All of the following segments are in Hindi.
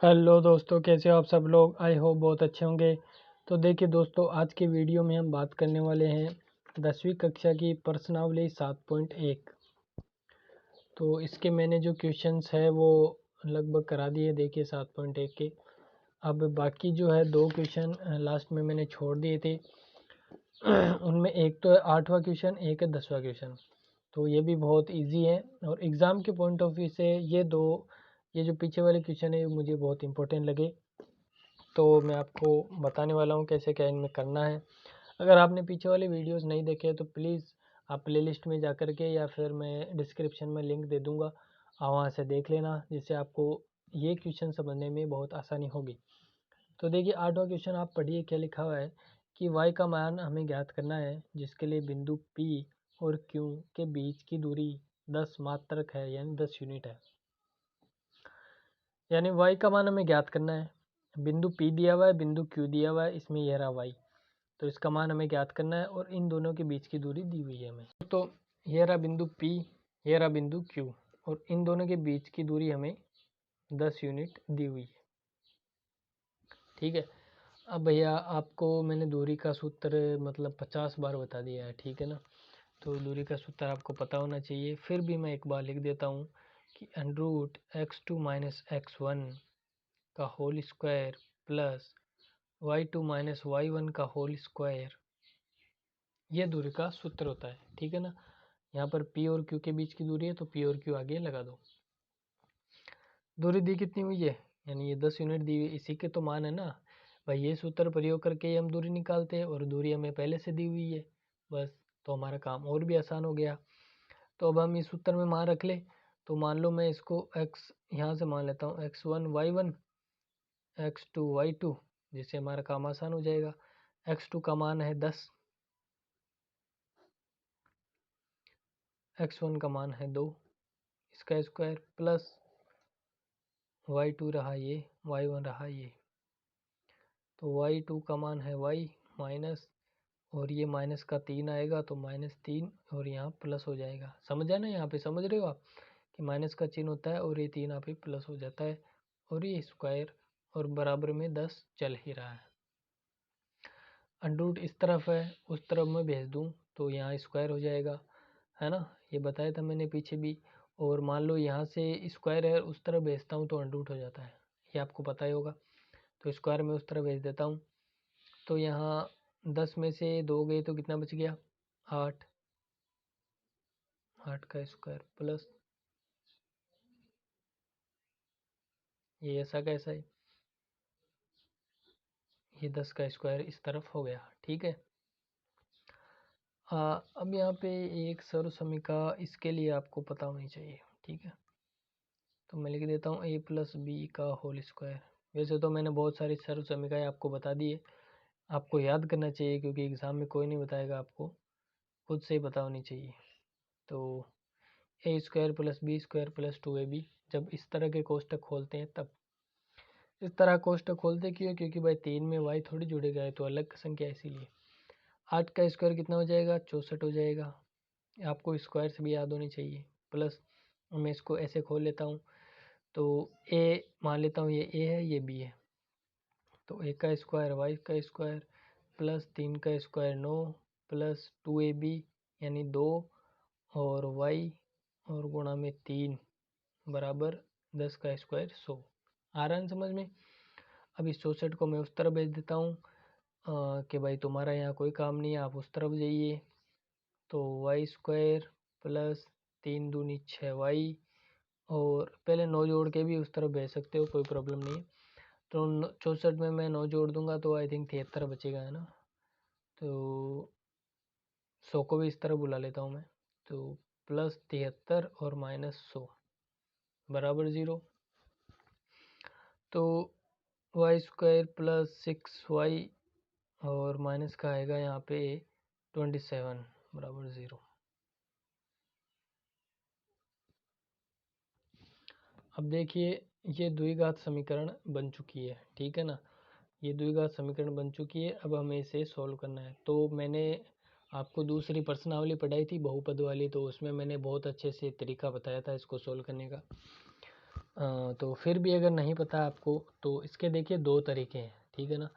हेलो दोस्तों, कैसे हो आप सब लोग। आई होप बहुत अच्छे होंगे। तो देखिए दोस्तों, आज के वीडियो में हम बात करने वाले हैं 10वीं कक्षा की प्रश्नावली 7.1। तो इसके मैंने जो क्वेश्चंस है वो लगभग करा दिए, देखिए 7.1 के। अब बाकी जो है दो क्वेश्चन लास्ट में मैंने छोड़ दिए थे। उनमें एक तो है 8वां क्वेश्चन, एक है 10वां क्वेश्चन। तो ये भी बहुत इजी है और एग्ज़ाम के पॉइंट ऑफ व्यू से ये जो पीछे वाले क्वेश्चन है मुझे बहुत इंपॉर्टेंट लगे। तो मैं आपको बताने वाला हूँ कैसे क्या इनमें करना है। अगर आपने पीछे वाले वीडियोस नहीं देखे तो प्लीज़ आप प्लेलिस्ट में जा कर के या फिर मैं डिस्क्रिप्शन में लिंक दे दूँगा, आप वहाँ से देख लेना, जिससे आपको ये क्वेश्चन समझने में बहुत आसानी होगी। तो देखिए 8वां क्वेश्चन आप पढ़िए, क्या लिखा हुआ है कि y का मान हमें ज्ञात करना है, जिसके लिए बिंदु P और Q के बीच की दूरी 10 मात्रक है, यानी 10 यूनिट है। यानी y का मान हमें ज्ञात करना है, बिंदु P दिया हुआ है, बिंदु Q दिया हुआ है, इसमें यह रहा y। तो इसका मान हमें ज्ञात करना है और इन दोनों के बीच की दूरी दी हुई है हमें। तो यह रहा बिंदु P, यह रहा बिंदु Q और इन दोनों के बीच की दूरी हमें 10 यूनिट दी हुई है। ठीक है। अब भैया आपको मैंने दूरी का सूत्र मतलब 50 बार बता दिया है, ठीक है ना। तो दूरी का सूत्र आपको पता होना चाहिए, फिर भी मैं एक बार लिख देता हूँ कि √x2 - x1 का whole square plus y2 - y1 का होल स्क्वायर, ये दूरी का सूत्र होता है। ठीक है ना। यहाँ पर P और Q के बीच की दूरी है तो P और Q आगे लगा दो। दूरी दी कितनी हुई है, यानी ये 10 यूनिट दी हुई, इसी के तो मान है ना भाई। ये सूत्र प्रयोग करके हम दूरी निकालते हैं और दूरी हमें पहले से दी हुई है, बस। तो हमारा काम और भी आसान हो गया। तो अब हम इस सूत्र में मान रख ले। तो मान लो मैं इसको x यहाँ से मान लेता हूँ, x1 y1 x2 y2, जिससे हमारा काम आसान हो जाएगा। x2 का मान है 10, x1 का मान है 2, इसका स्क्वायर प्लस y2 रहा ये, y1 रहा ये। तो y2 का मान है y माइनस, और ये माइनस का 3 आएगा तो -3 और यहाँ प्लस हो जाएगा। समझ आए ना, यहाँ पे समझ रहे हो आप कि माइनस का चिन्ह होता है और ये 3 यहाँ पे प्लस हो जाता है और ये स्क्वायर और बराबर में 10 चल ही रहा है। अंडरूट इस तरफ है, उस तरफ मैं भेज दूँ तो यहाँ स्क्वायर हो जाएगा, है ना। ये बताया था मैंने पीछे भी। और मान लो यहाँ से स्क्वायर है उस तरफ भेजता हूँ तो अंडरूट हो जाता है, ये आपको पता ही होगा। तो स्क्वायर में उस तरफ भेज देता हूँ। तो यहाँ 10 में से 2 गए तो कितना बच गया, 8, 8 का स्क्वायर प्लस ये ऐसा कैसा है, ये 10 का स्क्वायर इस तरफ हो गया। ठीक है। अब यहाँ पे एक सर्व समीका, इसके लिए आपको पता होनी चाहिए। ठीक है। तो मैं लिख देता हूँ a+b का होल स्क्वायर। वैसे तो मैंने बहुत सारी सर्व समीकाएँ आपको बता दी है, आपको याद करना चाहिए क्योंकि एग्ज़ाम में कोई नहीं बताएगा, आपको खुद से ही पता होनी चाहिए। तो a² + b² + 2ab, जब इस तरह के कोष्टक खोलते हैं तब। इस तरह कोष्टक खोलते क्यों, क्योंकि भाई 3 में y थोड़ी जुड़ेगा, है तो अलग संख्या है, इसीलिए। 8 का स्क्वायर कितना हो जाएगा, 64 हो जाएगा। आपको स्क्वायर से भी याद होनी चाहिए। प्लस मैं इसको ऐसे खोल लेता हूँ तो a मान लेता हूँ, ये a है ये b है। तो a का स्क्वायर y का स्क्वायर प्लस 3 का स्क्वायर 9 प्लस 2ab यानी 2 और y और गुणा में 3 बराबर 10 का स्क्वायर 100। आ रहा है समझ में। अब इस 64 को मैं उस तरफ भेज देता हूँ कि भाई तुम्हारा यहाँ कोई काम नहीं है, आप उस तरफ जाइए। तो y² प्लस 3 दूनी 6y, और पहले 9 जोड़ के भी उस तरफ भेज सकते हो, कोई प्रॉब्लम नहीं है। तो 64 में मैं 9 जोड़ दूंगा तो आई थिंक 73 बचेगा, है ना। तो 100 को भी इस तरह बुला लेता हूँ मैं। तो प्लस 73 और -100 बराबर 0। तो y² प्लस 6y और माइनस का आएगा यहाँ पे 27 बराबर 0। अब देखिए ये द्विघात समीकरण बन चुकी है। ठीक है ना, ये द्विघात समीकरण बन चुकी है। अब हमें इसे सॉल्व करना है। तो मैंने आपको दूसरी प्रश्नावली पढ़ाई थी बहुपद वाली, तो उसमें मैंने बहुत अच्छे से तरीका बताया था इसको सॉल्व करने का। तो फिर भी अगर नहीं पता आपको तो इसके देखिए दो तरीके हैं, ठीक है ना।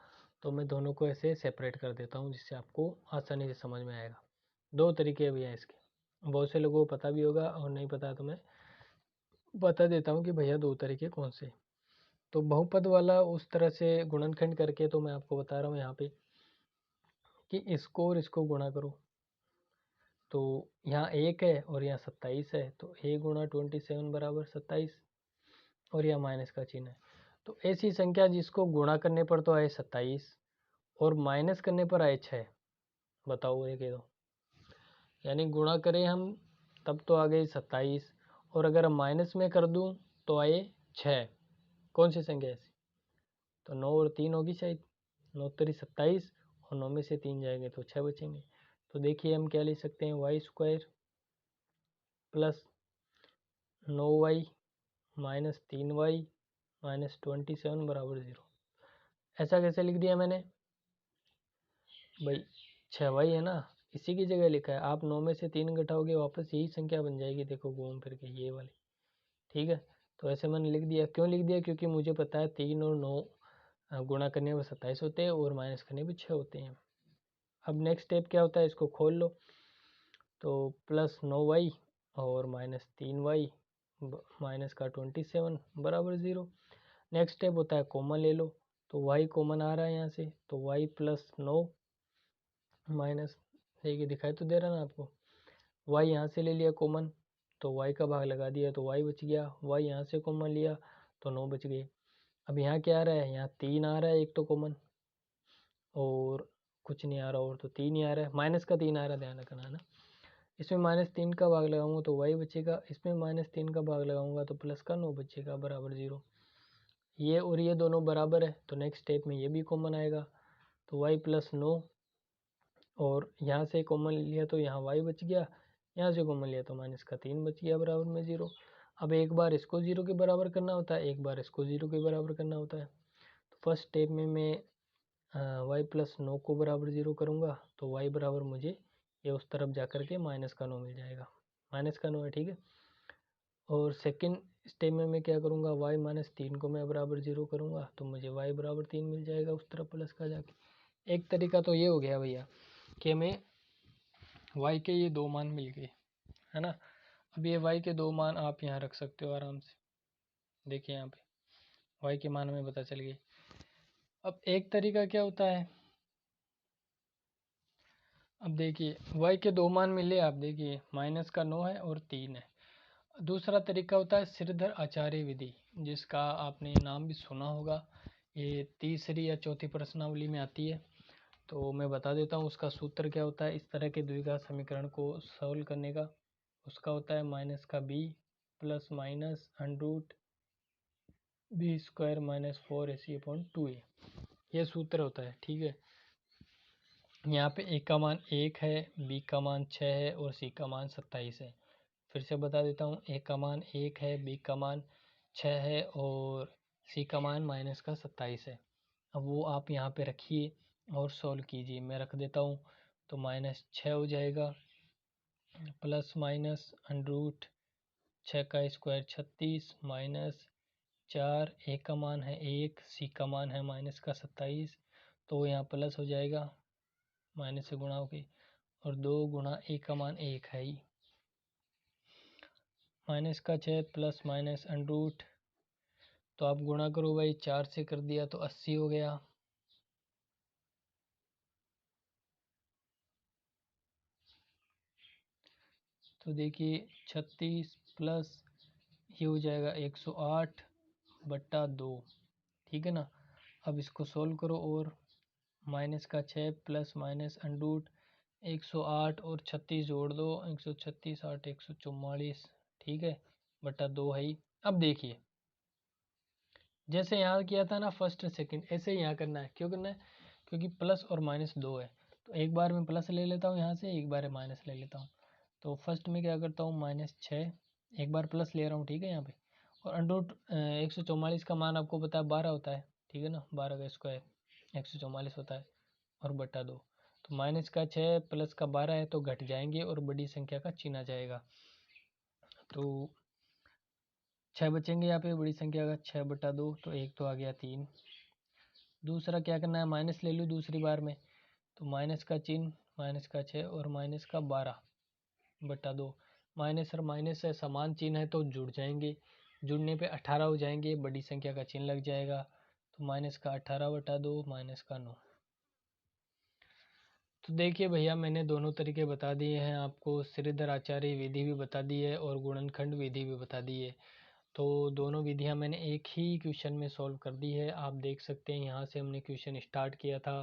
तो मैं दोनों को ऐसे सेपरेट कर देता हूँ जिससे आपको आसानी से समझ में आएगा। दो तरीके भी हैं इसके, बहुत से लोगों को पता भी होगा और नहीं पता तो मैं बता देता हूँ कि भैया दो तरीके कौन से। तो बहुपद वाला उस तरह से गुणनखंड करके तो मैं आपको बता रहा हूँ यहाँ पे कि इसको और इसको गुणा करो। तो यहाँ 1 है और यहाँ 27 है, तो 1 गुणा 27 बराबर 27, और यहाँ माइनस का चिन्ह है। तो ऐसी संख्या जिसको गुणा करने पर तो आए 27 और माइनस करने पर आए 6, बताओ ये कह दो। यानी गुणा करें हम तब तो आ गई 27, और अगर माइनस में कर दूं तो आए 6। कौन सी संख्या ऐसी? तो 9 और 3 होगी शायद। 9 3 27 और 9 में से 3 जाएंगे तो 6 बचेंगे। तो देखिए हम क्या लिख सकते हैं, Y square plus 9y minus 3y minus 27 बराबर 0। ऐसा कैसे लिख दिया मैंने भाई? 6y है ना, इसी की जगह लिखा है। आप 9 में से 3 घटाओगे वापस यही संख्या बन जाएगी, देखो घूम फिर के ये वाली, ठीक है। तो ऐसे मैंने लिख दिया। क्यों लिख दिया? क्योंकि मुझे पता है 3 और 9 गुणा करने पर 27 होते हैं और माइनस करने पर 6 होते हैं। अब नेक्स्ट स्टेप क्या होता है, इसको खोल लो। तो प्लस 9y और माइनस 3y माइनस का 27 बराबर 0। नेक्स्ट स्टेप होता है कॉमन ले लो। तो y कॉमन आ रहा है यहाँ से, तो y प्लस 9 माइनस, देखिए दिखाई तो दे रहा ना आपको, y यहाँ से ले लिया कॉमन तो y का भाग लगा दिया तो y बच गया। y यहाँ से कॉमन लिया तो 9 बच गए। अब यहाँ क्या आ रहा है, यहाँ 3 आ रहा है एक तो कॉमन, और कुछ नहीं आ रहा, और तो 3 ही आ रहा है, माइनस का 3 आ रहा है, ध्यान रखना है ना। इसमें माइनस 3 का भाग लगाऊंगा तो y बचेगा, इसमें माइनस 3 का भाग लगाऊंगा तो प्लस का 9 बचेगा बराबर 0। ये और ये दोनों बराबर है, तो नेक्स्ट स्टेप में ये भी कॉमन आएगा। तो y प्लस 9, और यहाँ से कॉमन लिया तो यहाँ y बच गया, यहाँ से कॉमन लिया तो माइनस का 3 बच गया बराबर में 0। अब एक बार इसको 0 के बराबर करना होता है, एक बार इसको 0 के बराबर करना होता है। तो फर्स्ट स्टेप में मैं y प्लस 9 को बराबर 0 करूँगा तो y बराबर मुझे ये उस तरफ जा कर के माइनस का 9 मिल जाएगा, माइनस का 9 है, ठीक है। और सेकंड स्टेप में मैं क्या करूँगा, y माइनस 3 को मैं बराबर 0 करूँगा तो मुझे y बराबर 3 मिल जाएगा उस तरफ प्लस का जाके। एक तरीका तो ये हो गया भैया कि हमें y के ये दो मान मिल गए, है ना। अब ये y के दो मान आप यहाँ रख सकते हो आराम से, देखिए यहाँ पे y के मान हमें पता चल गए। अब एक तरीका क्या होता है, अब देखिए y के दो मान मिले, आप देखिए माइनस का 9 है और 3 है। दूसरा तरीका होता है सिरधर आचार्य विधि, जिसका आपने नाम भी सुना होगा, ये तीसरी या चौथी प्रश्नावली में आती है। तो मैं बता देता हूँ उसका सूत्र क्या होता है इस तरह के द्विघात समीकरण को सॉल्व करने का। उसका होता है माइनस का b plus minus under root B square minus 4ac/2a, ये सूत्र होता है, ठीक है। यहाँ पे a का मान 1 है, b का मान 6 है और c का मान 27 है। फिर से बता देता हूँ, a का मान 1 है, b का मान 6 है और c का मान माइनस का 27 है। अब वो आप यहाँ पे रखिए और सॉल्व कीजिए। मैं रख देता हूँ, तो माइनस 6 हो जाएगा प्लस माइनस अंडरूट 6 का स्क्वायर 36 माइनस 4, a का मान है 1, c का मान है माइनस का 27, तो यहाँ प्लस हो जाएगा माइनस से गुणा होके, और 2 गुणा a का मान 1 है ही, माइनस का 6 प्लस माइनस अंडरूट, तो आप गुणा करो भाई, 4 से कर दिया तो 80 हो गया। तो देखिए 36 प्लस ये हो जाएगा 108/2, ठीक है ना। अब इसको सोल्व करो, और माइनस का 6 प्लस माइनस अंडरूट 108 और 36 जोड़ दो, 136 8 144, ठीक है, बटा 2 है ही। अब देखिए जैसे यहाँ किया था ना फर्स्ट सेकंड, ऐसे ही यहाँ करना है। क्यों करना है? क्योंकि प्लस और माइनस दो है, तो एक बार मैं प्लस ले लेता हूँ यहाँ से, एक बार माइनस ले लेता हूँ। तो फर्स्ट में क्या करता हूँ, -6, एक बार प्लस ले रहा हूँ, ठीक है यहाँ पे। और अंडरूट 144 का मान आपको पता है 12 होता है, ठीक है ना, 12 का स्क्वायर 144 होता है, और बटा 2। तो माइनस का 6 प्लस का 12 है तो घट जाएंगे और बड़ी संख्या का चिन्ह आ जाएगा। तो 6 बचेंगे यहाँ पे बड़ी संख्या का 6/2, तो 1 तो आ गया 3। दूसरा क्या करना है, माइनस ले लूँ दूसरी बार में, तो माइनस का चिन्ह, माइनस का 6 और माइनस का 12/2। माइनस और माइनस है, समान चिन्ह है तो जुड़ जाएंगे, जुड़ने पे 18 हो जाएंगे, बड़ी संख्या का चिन्ह लग जाएगा, तो माइनस का 18/2 माइनस का 9। तो देखिए भैया मैंने दोनों तरीके बता दिए हैं आपको, श्रीधर आचार्य विधि भी बता दी है और गुणनखंड विधि भी बता दी है। तो दोनों विधियां मैंने एक ही क्वेश्चन में सॉल्व कर दी है, आप देख सकते हैं। यहाँ से हमने क्वेश्चन स्टार्ट किया था,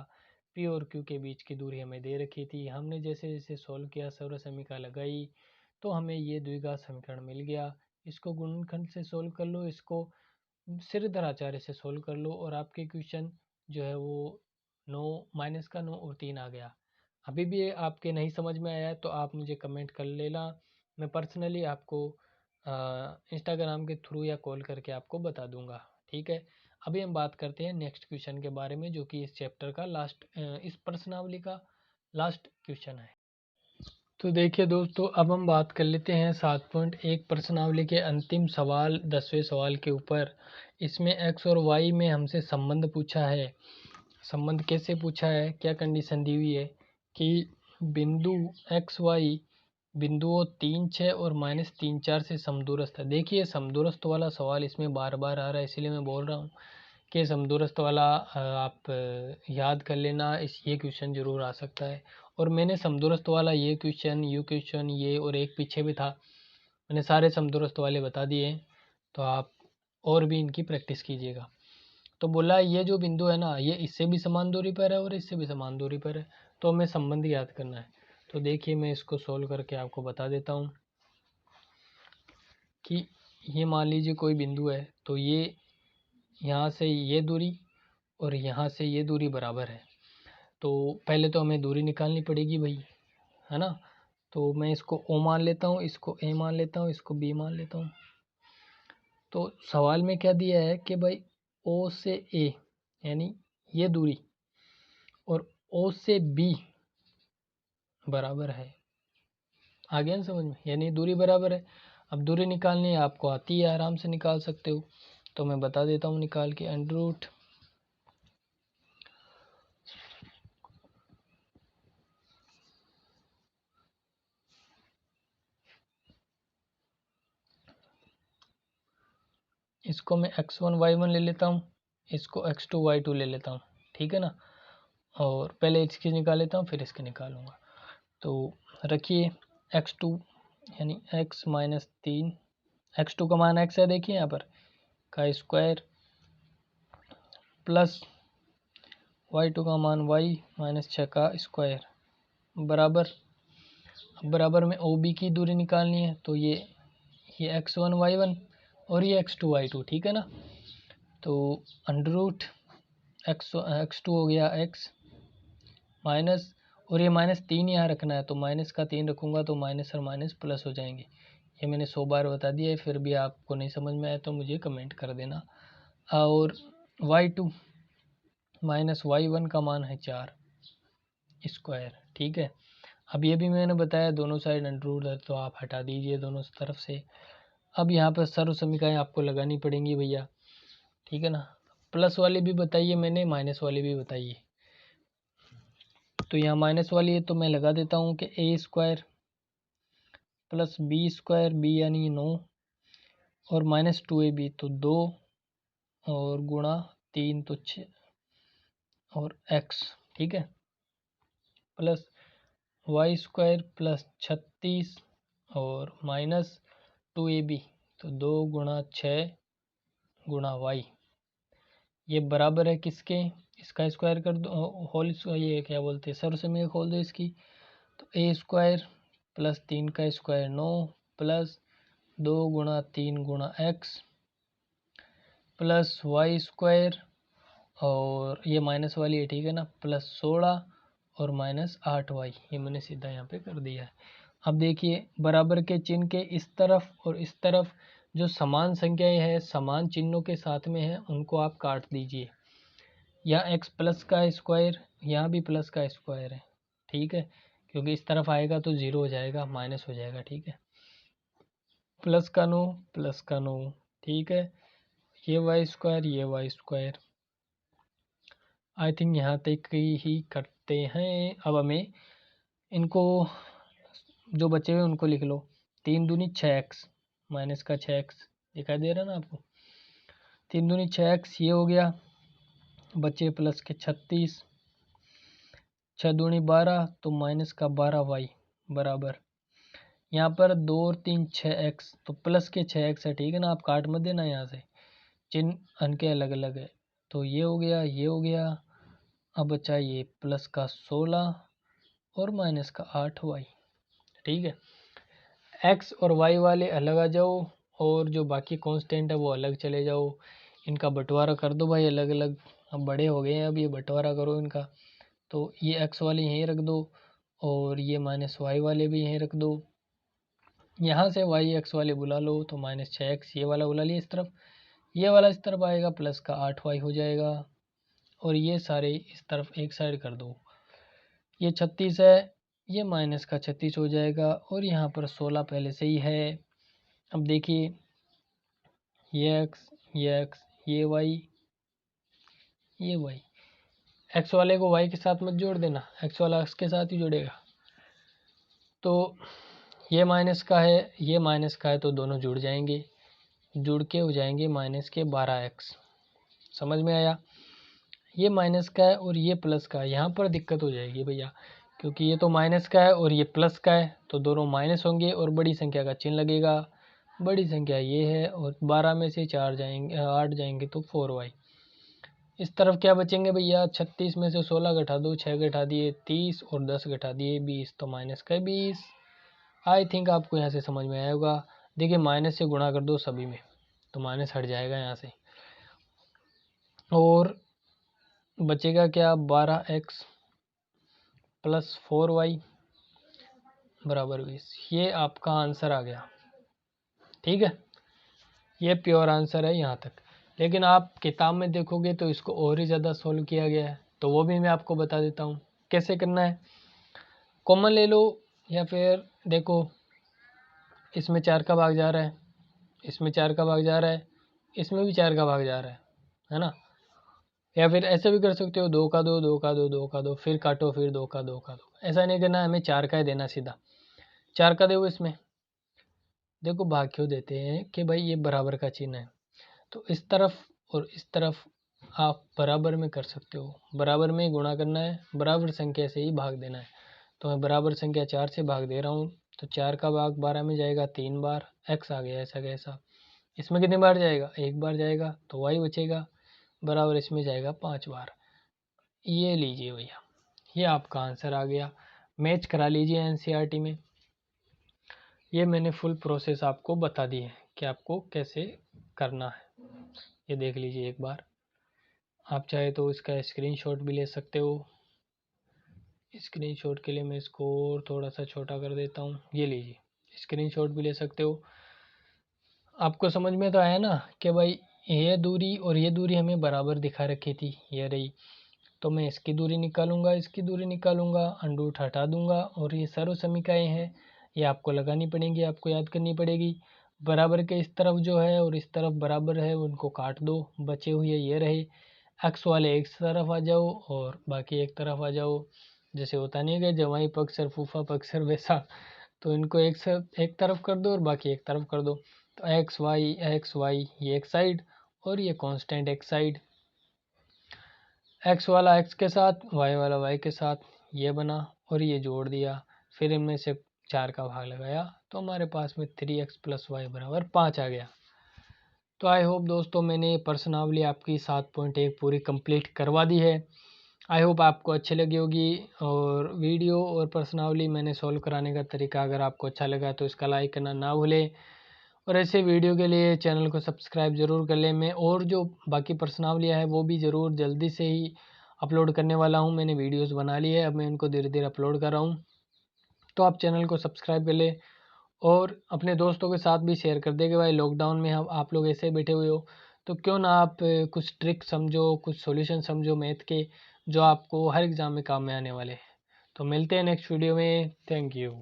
पी और क्यू के बीच की दूरी हमें दे रखी थी, हमने जैसे जैसे सॉल्व किया, सर्व समीकरण लगाई, तो हमें ये द्विघात समीकरण मिल गया। इसको गुणनखंड से सोल्व कर लो, इसको श्रीधर आचार्य से सोल्व कर लो, और आपके क्वेश्चन जो है वो 9 माइनस का 9 और 3 आ गया। अभी भी आपके नहीं समझ में आया तो आप मुझे कमेंट कर लेना, मैं पर्सनली आपको इंस्टाग्राम के थ्रू या कॉल करके आपको बता दूंगा, ठीक है। अभी हम बात करते हैं नेक्स्ट क्वेश्चन के बारे में, जो कि इस चैप्टर का लास्ट, इस प्रश्नावली का लास्ट क्वेश्चन है। तो देखिए दोस्तों, अब हम बात कर लेते हैं 7.1 प्रश्नावली के अंतिम सवाल, 10वें सवाल के ऊपर। इसमें x और y में हमसे संबंध पूछा है। संबंध कैसे पूछा है, क्या कंडीशन दी हुई है कि बिंदु एक्स वाई बिंदुओं 3, 6 और -3, 4 से समदूरस्थ है। देखिए समदूरस्थ वाला सवाल इसमें बार बार आ रहा है, इसीलिए मैं बोल रहा हूँ कि समदूरस्थ वाला आप याद कर लेना, ये क्वेश्चन जरूर आ सकता है। और मैंने समदूरस्थ वाला ये क्वेश्चन ये और एक पीछे भी था, मैंने सारे समदूरस्थ वाले बता दिए, तो आप और भी इनकी प्रैक्टिस कीजिएगा। तो बोला ये जो बिंदु है ना, ये इससे भी समान दूरी पर है और इससे भी समान दूरी पर है, तो हमें संबंध याद करना है। तो देखिए मैं इसको सोल्व करके आपको बता देता हूँ कि ये मान लीजिए कोई बिंदु है, तो ये यहाँ से ये दूरी और यहाँ से ये दूरी बराबर है। तो पहले तो हमें दूरी निकालनी पड़ेगी भाई, है ना। तो मैं इसको O मान लेता हूँ, इसको A मान लेता हूँ, इसको B मान लेता हूँ। तो सवाल में क्या दिया है कि भाई O से A यानी ये दूरी और O से B बराबर है। आ गया ना समझ में, यानी दूरी बराबर है। अब दूरी निकालनी है, आपको आती है, आराम से निकाल सकते हो। तो मैं बता देता हूँ निकाल के, अंडर रूट इसको मैं x1 y1 ले लेता हूँ, इसको x2 y2 ले लेता हूँ, ठीक है ना। और पहले इसकी निकाल लेता हूँ, फिर इसके निकालूंगा। तो रखिए x2 यानी x -3, x2 का मान x है, देखिए यहाँ पर, का स्क्वायर प्लस y2 का मान y -6 का स्क्वायर बराबर। अब बराबर में OB की दूरी निकालनी है, तो ये x1 y1 और ये x2 y2, ठीक है ना। तो अंडर रूट x2 हो गया x माइनस, और ये -3 यहाँ रखना है, तो माइनस का 3 रखूँगा तो माइनस और माइनस प्लस हो जाएंगे। ये मैंने 100 बार बता दिया है, फिर भी आपको नहीं समझ में आया तो मुझे कमेंट कर देना। और y2 -y1 का मान है 4 स्क्वायर, ठीक है। अब ये भी मैंने बताया दोनों साइड अंडर रूट है, तो आप हटा दीजिए दोनों तरफ से। अब यहाँ पर सर्व समीकरण आपको लगानी पड़ेंगी भैया, ठीक है ना। प्लस वाली भी बताइए मैंने, माइनस वाली भी बताइए। तो यहाँ माइनस वाली है तो मैं लगा देता हूँ कि a² प्लस b² b यानी 9 और -2ab तो 2 और गुणा 3 तो 6 और x, ठीक है, प्लस y² प्लस 36 और -2ab तो 2 गुणा 6 गुणा y, ये बराबर है किसके, इसका स्क्वायर कर दो, होल, ये क्या बोलते हैं, सर्व समीकरण खोल दो इसकी। तो a² प्लस 3 का स्क्वायर 9 प्लस 2 गुणा 3 गुणा x प्लस y² और ये माइनस वाली है, ठीक है ना, प्लस 16 और -8y, ये मैंने सीधा यहाँ पे कर दिया है। अब देखिए बराबर के चिन्ह के इस तरफ और इस तरफ जो समान संख्याएं हैं, समान चिन्हों के साथ में है, उनको आप काट दीजिए। यहाँ x प्लस का स्क्वायर, यहाँ भी प्लस का स्क्वायर है, ठीक है, क्योंकि इस तरफ आएगा तो 0 हो जाएगा, माइनस हो जाएगा, ठीक है। प्लस का 9 प्लस का 9 ठीक है, ये वाई स्क्वायर, ये वाई स्क्वायर। आई थिंक यहाँ तक ही करते हैं। अब हमें इनको जो बचे हुए उनको लिख लो। 3 दूनी 6x माइनस का 6x दिखाई दे रहा है ना आपको। 3 दूनी 6x ये हो गया, बचे प्लस के 36, 6 दूनी 12 तो माइनस का 12y बराबर, यहाँ पर 2 और 3 6x तो प्लस के 6x है। ठीक है ना, आप काट मत देना, यहाँ से चिन्ह अनके अलग अलग है। तो ये हो गया, ये हो गया। अब बचा ये प्लस का 16 और माइनस का 8y। ठीक है, x और y वाले अलग आ जाओ और जो बाकी कांस्टेंट है वो अलग चले जाओ। इनका बंटवारा कर दो भाई अलग अलग, अब बड़े हो गए हैं, अब ये बंटवारा करो इनका। तो ये x वाले यहीं रख दो और ये माइनस y वाले भी यहीं रख दो। यहाँ से y x वाले बुला लो तो माइनस 6x ये वाला बुला लिया इस तरफ, ये वाला इस तरफ आएगा, प्लस का 8y हो जाएगा। और ये सारे इस तरफ एक साइड कर दो। ये 36 है, ये माइनस का 36 हो जाएगा और यहाँ पर 16 पहले से ही है। अब देखिए ये x, ये x, ये y, ये y। x वाले को y के साथ मत जोड़ देना, x वाला x के साथ ही जुड़ेगा। तो ये माइनस का है, ये माइनस का है, तो दोनों जुड़ जाएंगे, जुड़ के हो जाएंगे माइनस के 12x। समझ में आया? ये माइनस का है और ये प्लस का है, यहाँ पर दिक्कत हो जाएगी भैया, क्योंकि ये तो माइनस का है और ये प्लस का है, तो दोनों माइनस होंगे और बड़ी संख्या का चिन्ह लगेगा। बड़ी संख्या ये है और 12 में से 4 जाएंगे, 8 जाएंगे तो 4y। इस तरफ क्या बचेंगे भैया, 36 में से 16 घटा दो, 6 घटा दिए 30 और 10 घटा दिए 20, तो माइनस का 20। आई थिंक आपको यहाँ से समझ में आया होगा। देखिए माइनस से गुणा कर दो सभी में तो माइनस हट जाएगा यहाँ से, और बचेगा क्या, 12x प्लस 4y बराबर 20। ये आपका आंसर आ गया। ठीक है, ये प्योर आंसर है यहाँ तक। लेकिन आप किताब में देखोगे तो इसको और ही ज़्यादा सोल्व किया गया है, तो वो भी मैं आपको बता देता हूँ कैसे करना है। कॉमन ले लो, या फिर देखो इसमें 4 का भाग जा रहा है, इसमें 4 का भाग जा रहा है, इसमें भी 4 का भाग जा रहा है ना। या फिर ऐसे भी कर सकते हो, 2 का 2, 2 का 2, 2 का 2, फिर काटो, फिर 2 का 2 का 2। ऐसा नहीं करना, हमें 4 का ही देना सीधा। 4 का दो इसमें, देखो भाग क्यों देते हैं कि भाई ये बराबर का चिन्ह है, तो इस तरफ और इस तरफ आप बराबर में कर सकते हो, बराबर में गुणा करना है, बराबर संख्या से ही भाग देना है। तो मैं बराबर संख्या 4 से भाग दे रहा हूँ, तो 4 का भाग 12 में जाएगा 3 बार, x आ गया ऐसा कैसा। इसमें कितनी बार जाएगा, 1 बार जाएगा, तो y बचेगा बराबर, इसमें जाएगा 5 बार। ये लीजिए भैया, ये आपका आंसर आ गया। मैच करा लीजिए एनसीईआरटी में। ये मैंने फुल प्रोसेस आपको बता दी है कि आपको कैसे करना है। ये देख लीजिए एक बार, आप चाहे तो इसका स्क्रीनशॉट भी ले सकते हो। स्क्रीनशॉट के लिए मैं इसको और थोड़ा सा छोटा कर देता हूँ, ये लीजिए, स्क्रीनशॉट भी ले सकते हो। आपको समझ में तो आया ना कि भाई ये दूरी और ये दूरी हमें बराबर दिखा रखी थी, ये रही, तो मैं इसकी दूरी निकालूंगा, इसकी दूरी निकालूंगा, अंडर रूट हटा दूंगा, और ये सर्व समीकरण हैं, ये आपको लगानी पड़ेंगी, आपको याद करनी पड़ेगी। बराबर के इस तरफ जो है और इस तरफ बराबर है उनको काट दो, बचे हुए ये रहे। एक्स वाले एक तरफ आ जाओ और बाकी एक तरफ आ जाओ, जैसे होता नहीं है कि जवाई पक्ष और फूफा पक्ष वैसा, तो इनको एक तरफ कर दो और बाकी एक तरफ कर दो। तो एक्स वाई ये एक साइड और ये कांस्टेंट एक साइड, एक्स वाला एक्स के साथ, वाई वाला वाई के साथ, ये बना और ये जोड़ दिया, फिर इनमें से 4 का भाग लगाया, तो हमारे पास में 3x प्लस वाई बराबर 5 आ गया। तो आई होप दोस्तों मैंने प्रश्नावली आपकी 7.1 पूरी कंप्लीट करवा दी है। आई होप आपको अच्छी लगी होगी, और वीडियो और प्रश्नावली मैंने सॉल्व कराने का तरीका अगर आपको अच्छा लगा तो इसका लाइक करना ना भूलें, और ऐसे वीडियो के लिए चैनल को सब्सक्राइब ज़रूर कर लें। मैं और जो बाकी प्रश्नावलियाँ है वो भी ज़रूर जल्दी से ही अपलोड करने वाला हूँ, मैंने वीडियोस बना ली है, अब मैं इनको धीरे धीरे अपलोड कर रहा हूँ। तो आप चैनल को सब्सक्राइब कर लें और अपने दोस्तों के साथ भी शेयर कर दें कि भाई लॉकडाउन में हम आप लोग ऐसे बैठे हुए हो, तो क्यों ना आप कुछ ट्रिक समझो, कुछ सॉल्यूशन समझो मैथ के, जो आपको हर एग्ज़ाम में काम में आने वाले हैं। तो मिलते हैं नेक्स्ट वीडियो में, थैंक यू।